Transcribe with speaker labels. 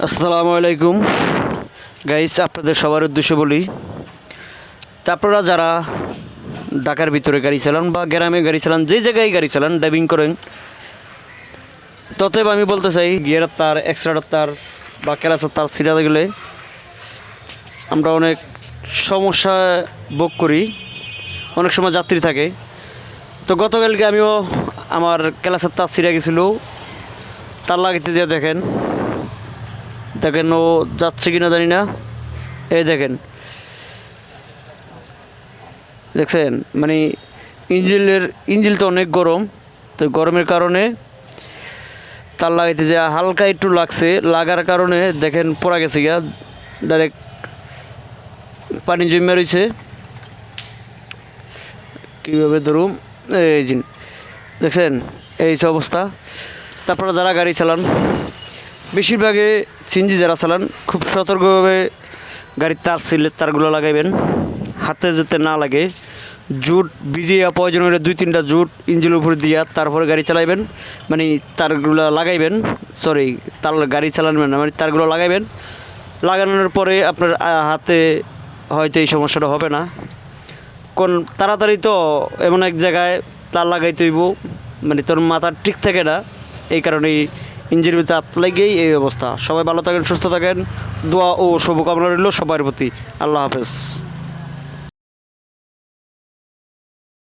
Speaker 1: আসসালামু আলাইকুম গাইস, আপনাদের সবার উদ্দেশ্যে বলি, তা আপনারা যারা ঢাকার ভিতরে গাড়ি চালান বা গ্রামে গাড়ি চালান, যে জায়গায় গাড়ি চালান, ড্রাইভিং করেন, ততএব আমি বলতে চাই গিয়ারের তার, এক্সট্রাটার তার বা ক্যালাসের তার ছিঁড়ে গেলে আমরা অনেক সমস্যা ভোগ করি। অনেক সময় যাত্রী থাকে। তো গতকালকে আমিও আমার ক্যালাসের তার ছিঁড়ে গেছিলো, তার লাগাইতে যেয়ে দেখেন দেখেন ও যাচ্ছে কিনা জানি না। এই দেখেন, দেখছেন মানে ইঞ্জিল তো অনেক গরম। তো গরমের কারণে তার লাগাইতে যে হালকা একটু লাগছে, লাগার কারণে দেখেন পড়া গেছে গিয়া, ডাইরেক্ট পানি জমে রয়েছে। কীভাবে ধরুন, এই জিন দেখছেন, এই সব অবস্থা। তারপরে যারা গাড়ি চালান, বেশিরভাগে সিএনজি যারা চালান, খুব সতর্কভাবে গাড়ির তার ছিলে তারগুলো লাগাইবেন, হাতে যেতে না লাগে। জুট ভিজিয়ে প্রয়োজন হলে 2-3টা জুট ইঞ্জিনের উপরে দিয়া তারপরে গাড়ি চালাইবেন, মানে তারগুলো লাগাইবেন। সরি, তার গাড়ি চালাবেন না, মানে তারগুলো লাগাইবেন। লাগানোর পরে আপনার হাতে হয়তো এই সমস্যাটা হবে না। কোন তাড়াতাড়ি তো এমন এক জায়গায় তার লাগাইতে হইব, মানে তোর মাথা ঠিক থাকে না, এই কারণেই ইঞ্জিনের ভিতরে হাত লাগেই এই অবস্থা। সবাই ভালো থাকেন, সুস্থ থাকেন। দোয়া ও শুভকামনা রইল সবার প্রতি। আল্লাহ হাফেজ।